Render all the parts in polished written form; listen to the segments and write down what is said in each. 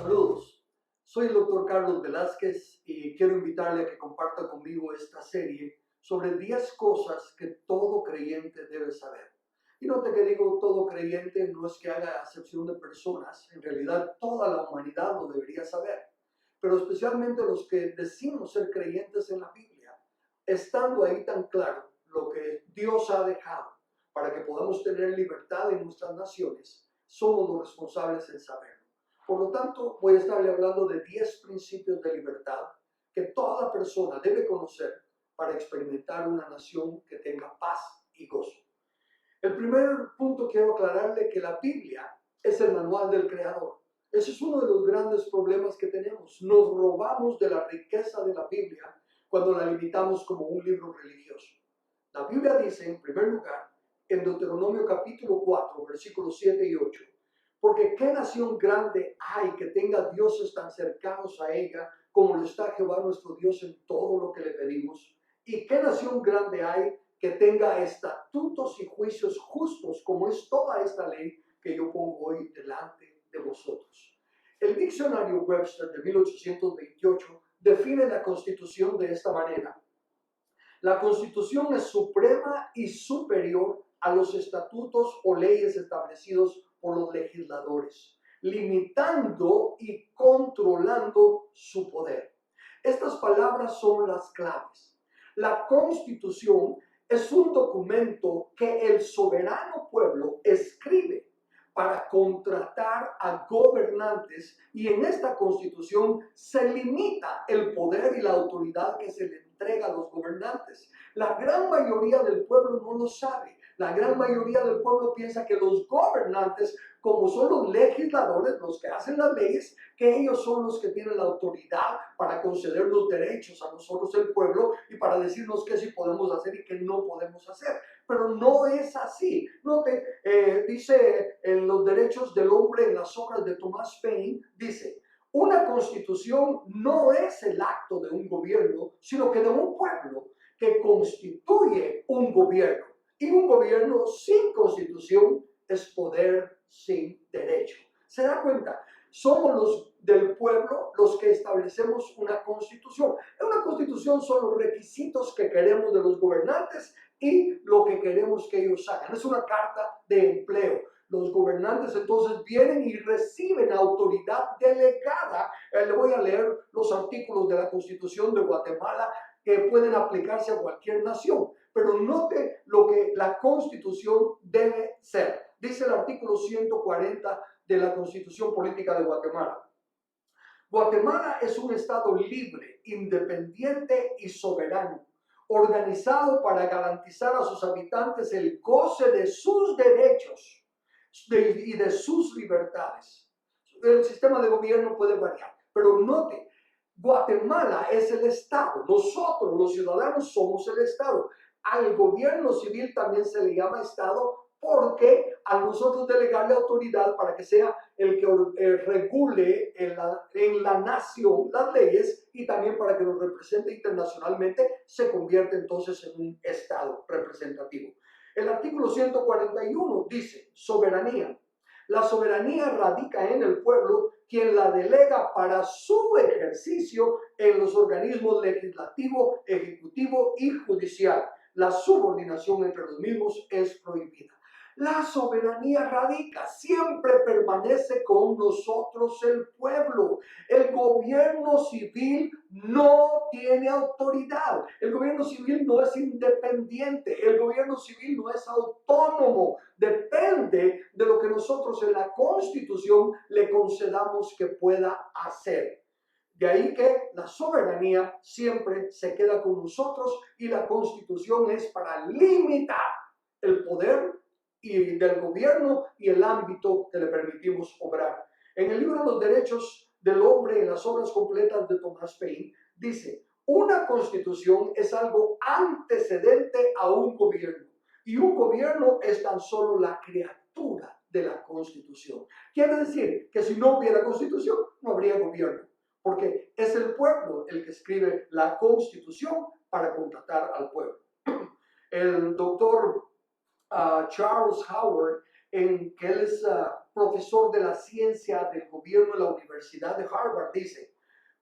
Saludos, soy el doctor Carlos Velázquez y quiero invitarle a que comparta conmigo esta serie sobre 10 cosas que todo creyente debe saber. Y note que digo todo creyente no es que haga acepción de personas, en realidad toda la humanidad lo debería saber, pero especialmente los que decimos ser creyentes en la Biblia, estando ahí tan claro lo que Dios ha dejado para que podamos tener libertad en nuestras naciones, somos los responsables en saberlo. Por lo tanto, voy a estarle hablando de 10 principios de libertad que toda persona debe conocer para experimentar una nación que tenga paz y gozo. El primer punto quiero aclararle que la Biblia es el manual del Creador. Ese es uno de los grandes problemas que tenemos. Nos robamos de la riqueza de la Biblia cuando la limitamos como un libro religioso. La Biblia dice, en primer lugar, en Deuteronomio capítulo 4, versículos 7 y 8, porque qué nación grande hay que tenga dioses tan cercanos a ella como lo está Jehová nuestro Dios en todo lo que le pedimos. Y qué nación grande hay que tenga estatutos y juicios justos como es toda esta ley que yo pongo hoy delante de vosotros. El diccionario Webster de 1828 define la Constitución de esta manera. La Constitución es suprema y superior a los estatutos o leyes establecidos por los legisladores, limitando y controlando su poder. Estas palabras son las claves. La Constitución es un documento que el soberano pueblo escribe para contratar a gobernantes, y en esta Constitución se limita el poder y la autoridad que se le entrega a los gobernantes. La gran mayoría del pueblo no lo sabe. La gran mayoría del pueblo piensa que los gobernantes, como son los legisladores, los que hacen las leyes, que ellos son los que tienen la autoridad para conceder los derechos a nosotros el pueblo y para decirnos qué sí podemos hacer y qué no podemos hacer. Pero no es así. Note, dice en los derechos del hombre en las obras de Thomas Paine, dice, una constitución no es el acto de un gobierno, sino que de un pueblo que constituye un gobierno. Y un gobierno sin constitución es poder sin derecho. ¿Se da cuenta? Somos los del pueblo los que establecemos una constitución. Una constitución son los requisitos que queremos de los gobernantes y lo que queremos que ellos hagan. Es una carta de empleo. Los gobernantes entonces vienen y reciben autoridad delegada. Le voy a leer los artículos de la Constitución de Guatemala que pueden aplicarse a cualquier nación. Pero note lo que la Constitución debe ser. Dice el artículo 140 de la Constitución Política de Guatemala. Guatemala es un estado libre, independiente y soberano, organizado para garantizar a sus habitantes el goce de sus derechos y de sus libertades. El sistema de gobierno puede variar, pero note, Guatemala es el Estado. Nosotros, los ciudadanos, somos el Estado. Al gobierno civil también se le llama Estado porque a nosotros delegarle autoridad para que sea el que regule en la nación las leyes y también para que nos represente internacionalmente, se convierte entonces en un Estado representativo. El artículo 141 dice, soberanía. La soberanía radica en el pueblo, quien la delega para su ejercicio en los organismos legislativo, ejecutivo y judicial. La subordinación entre los mismos es prohibida. La soberanía radica, siempre permanece con nosotros el pueblo. El gobierno civil no tiene autoridad. El gobierno civil no es independiente. El gobierno civil no es autónomo. Depende de lo que nosotros en la Constitución le concedamos que pueda hacer. De ahí que la soberanía siempre se queda con nosotros y la Constitución es para limitar el poder y del gobierno y el ámbito que le permitimos obrar. En el libro Los Derechos del Hombre en las obras completas de Thomas Paine, dice, una constitución es algo antecedente a un gobierno y un gobierno es tan solo la criatura de la constitución. Quiere decir que si no hubiera constitución, no habría gobierno, porque es el pueblo el que escribe la constitución para contratar al pueblo. El doctor Charles Howard, que él es profesor de la ciencia del gobierno en la Universidad de Harvard, dice: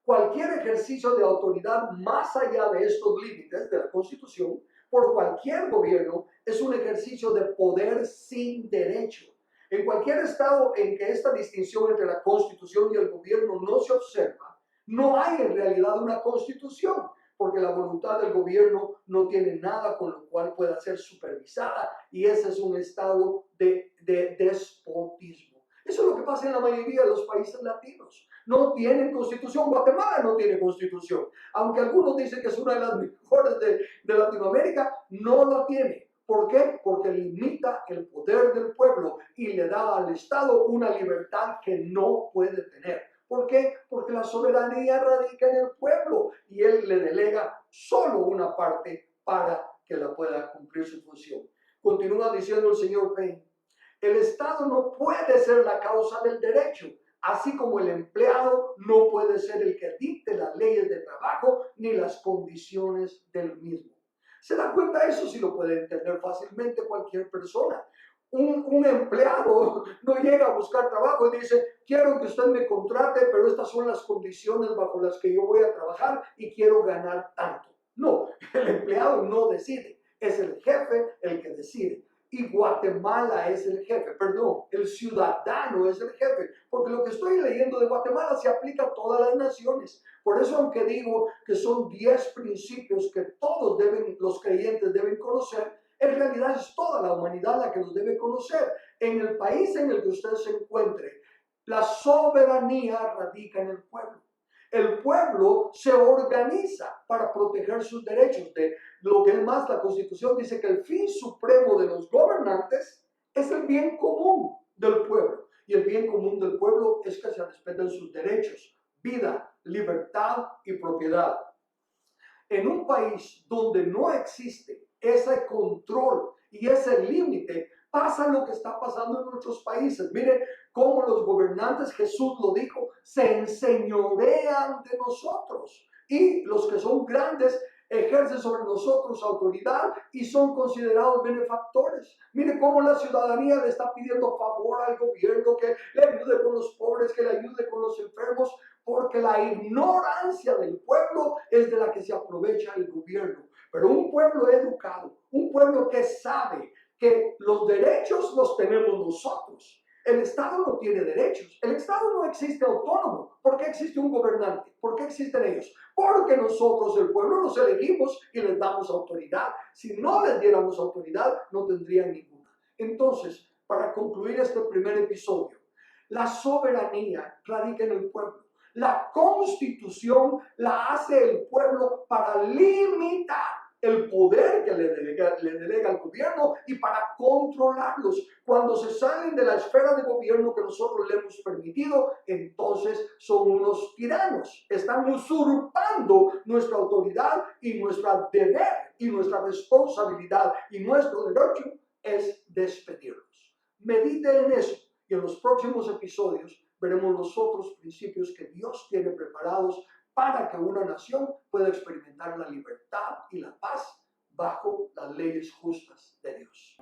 cualquier ejercicio de autoridad más allá de estos límites de la Constitución por cualquier gobierno es un ejercicio de poder sin derecho. En cualquier estado en que esta distinción entre la Constitución y el gobierno no se observa, no hay en realidad una Constitución, porque la voluntad del gobierno no tiene nada con lo cual pueda ser supervisada, y ese es un estado de despotismo. Eso es lo que pasa en la mayoría de los países latinos. No tienen constitución. Guatemala no tiene constitución. Aunque algunos dicen que es una de las mejores de Latinoamérica, no la tiene. ¿Por qué? Porque limita el poder del pueblo y le da al Estado una libertad que no puede tener. ¿Por qué? Porque la soberanía radica en el pueblo y él le delega solo una parte para que la pueda cumplir su función. Continúa diciendo el señor Payne: el Estado no puede ser la causa del derecho, así como el empleado no puede ser el que dicte las leyes de trabajo ni las condiciones del mismo. ¿Se da cuenta de eso? Si lo puede entender fácilmente cualquier persona. Un empleado no llega a buscar trabajo y dice: quiero que usted me contrate, pero estas son las condiciones bajo las que yo voy a trabajar y quiero ganar tanto. No, el empleado no decide, es el jefe el que decide. Y Guatemala es el jefe, perdón, el ciudadano es el jefe, porque lo que estoy leyendo de Guatemala se aplica a todas las naciones. Por eso, aunque digo que son 10 principios que todos los creyentes deben conocer, en realidad es toda la humanidad la que los debe conocer. En el país en el que usted se encuentre, la soberanía radica en el pueblo. El pueblo se organiza para proteger sus derechos. De lo que es más, la Constitución dice que el fin supremo de los gobernantes es el bien común del pueblo. Y el bien común del pueblo es que se respeten sus derechos: vida, libertad y propiedad. En un país donde no existe ese control y ese límite, pasa lo que está pasando en nuestros países. Miren cómo los gobernantes, Jesús lo dijo, se enseñorean de nosotros. Y los que son grandes ejercen sobre nosotros autoridad y son considerados benefactores. Mire cómo la ciudadanía le está pidiendo favor al gobierno, que le ayude con los pobres, que le ayude con los enfermos, porque la ignorancia del pueblo es de la que se aprovecha el gobierno. Pero un pueblo educado, un pueblo que sabe que los derechos los tenemos nosotros. El Estado no tiene derechos. El Estado no existe autónomo. ¿Por qué existe un gobernante? ¿Por qué existen ellos? Porque nosotros, el pueblo, los elegimos y les damos autoridad. Si no les diéramos autoridad, no tendrían ninguna. Entonces, para concluir este primer episodio, la soberanía radica en el pueblo. La Constitución la hace el pueblo para limitar el poder que le delega al gobierno y para controlarlos. Cuando se salen de la esfera de gobierno que nosotros le hemos permitido, entonces son unos tiranos. Están usurpando nuestra autoridad y nuestro deber y nuestra responsabilidad, y nuestro derecho es despedirlos. Medite en eso y en los próximos episodios veremos los otros principios que Dios tiene preparados para que una nación pueda experimentar la libertad y la paz bajo las leyes justas de Dios.